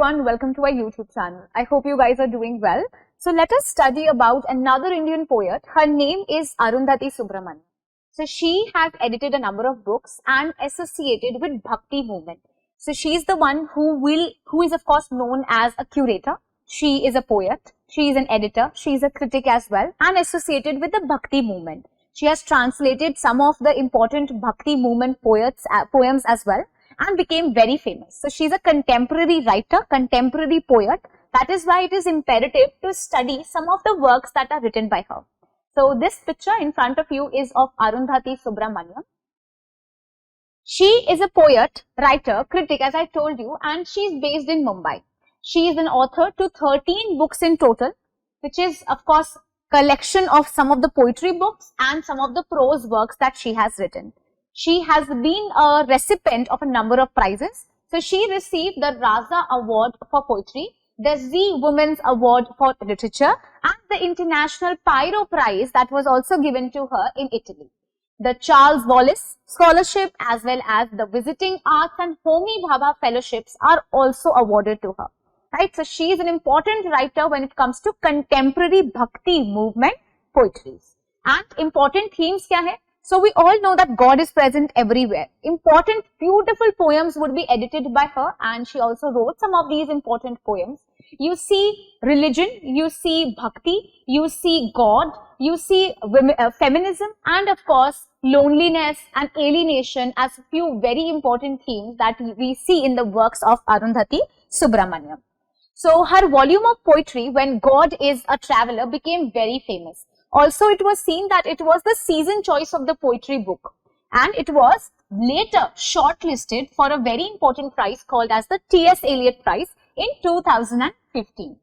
everyone, welcome to our YouTube channel. I hope you guys are doing well. So let us study about another Indian poet. Her name is Arundhati Subramanian. So she has edited a number of books and associated with Bhakti movement. So she is the one who is of course known as a curator. She is a poet, she is an editor, she is a critic as well, and associated with the Bhakti movement. She has translated some of the important Bhakti movement poems as well, and became very famous. So she's a contemporary writer, contemporary poet. That is why it is imperative to study some of the works that are written by her. So this picture in front of you is of Arundhati Subramanian. She is a poet, writer, critic as I told you, and she is based in Mumbai. She is an author to 13 books in total, which is of course collection of some of the poetry books and some of the prose works that she has written. She has been a recipient of a number of prizes. So she received the Raza Award for Poetry, the Zee Women's Award for Literature, and the International Pyro Prize that was also given to her in Italy. The Charles Wallace Scholarship as well as the Visiting Arts and Homi Bhabha Fellowships are also awarded to her. Right? So she is an important writer when it comes to contemporary Bhakti movement poetries. And important themes kya hai? So we all know that God is present everywhere. Important, beautiful poems would be edited by her, and she also wrote some of these important poems. You see religion, you see bhakti, you see God, you see feminism, and of course loneliness and alienation as a few very important themes that we see in the works of Arundhati Subramanian. So her volume of poetry, When God is a Traveler, became very famous. Also, it was seen that it was the season choice of the poetry book, and it was later shortlisted for a very important prize called as the T.S. Eliot Prize in 2015.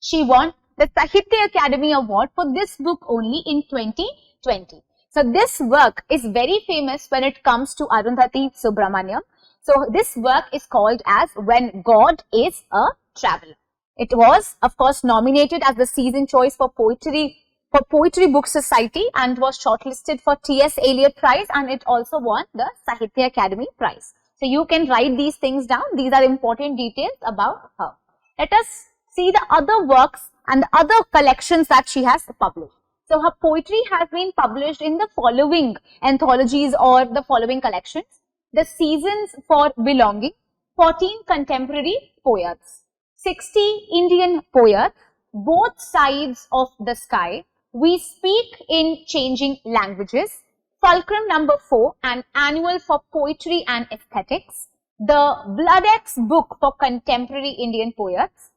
She won the Sahitya Academy Award for this book only in 2020. So this work is very famous when it comes to Arundhati Subramanian. So this work is called as When God is a Traveler. It was of course nominated as the season choice for Poetry Book Society and was shortlisted for T.S. Eliot Prize, and it also won the Sahitya Academy Prize. So you can write these things down. These are important details about her. Let us see the other works and the other collections that she has published. So her poetry has been published in the following anthologies or the following collections: The Seasons for Belonging, 14 Contemporary Poets, 60 Indian Poets, Both Sides of the Sky, We Speak in Changing Languages, Fulcrum number 4, an annual for poetry and aesthetics, the Bloodex Book for Contemporary Indian Poets,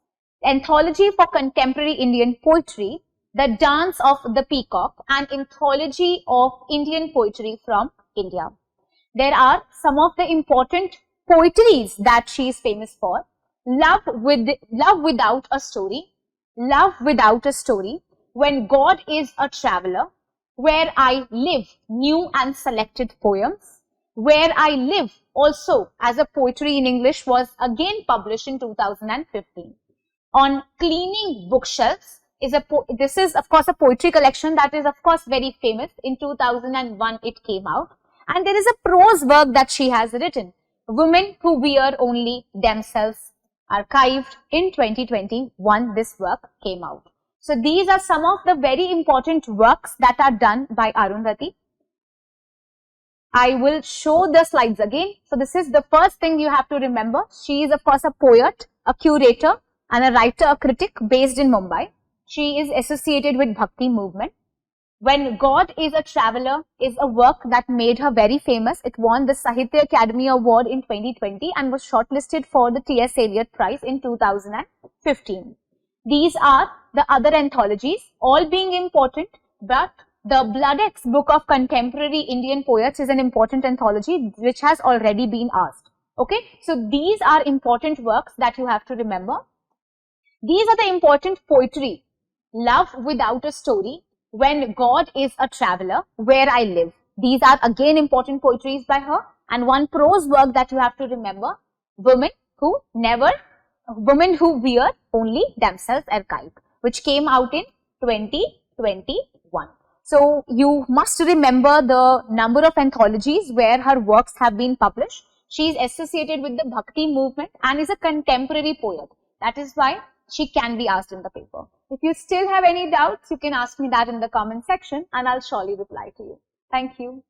Anthology for Contemporary Indian Poetry, The Dance of the Peacock, and Anthology of Indian Poetry from India. There are some of the important poetries that she is famous for: Love Without a Story, Love Without a Story, When God is a Traveler, Where I Live, new and selected poems. Where I Live, also as a poetry in English, was again published in 2015. On Cleaning Bookshelves this is of course a poetry collection that is of course very famous. In 2001 it came out, and there is a prose work that she has written, Women Who Wear Only Themselves, archived in 2021. This work came out. So these are some of the very important works that are done by Arundhati. I will show the slides again. So this is the first thing you have to remember. She is of course a poet, a curator, and a writer, a critic based in Mumbai. She is associated with Bhakti movement. When God is a Traveler is a work that made her very famous. It won the Sahitya Academy Award in 2020 and was shortlisted for the T.S. Eliot Prize in 2015. These are the other anthologies, all being important, but the Bloodex Book of Contemporary Indian Poets is an important anthology which has already been asked. Okay, so these are important works that you have to remember. These are the important poetry: Love Without a Story, When God is a Traveler, Where I Live. These are again important poetries by her. And one prose work that you have to remember, Women Who Wear Only Themselves, archived, which came out in 2021. So you must remember the number of anthologies where her works have been published. She is associated with the Bhakti movement and is a contemporary poet. That is why she can be asked in the paper. If you still have any doubts, you can ask me that in the comment section and I'll surely reply to you. Thank you.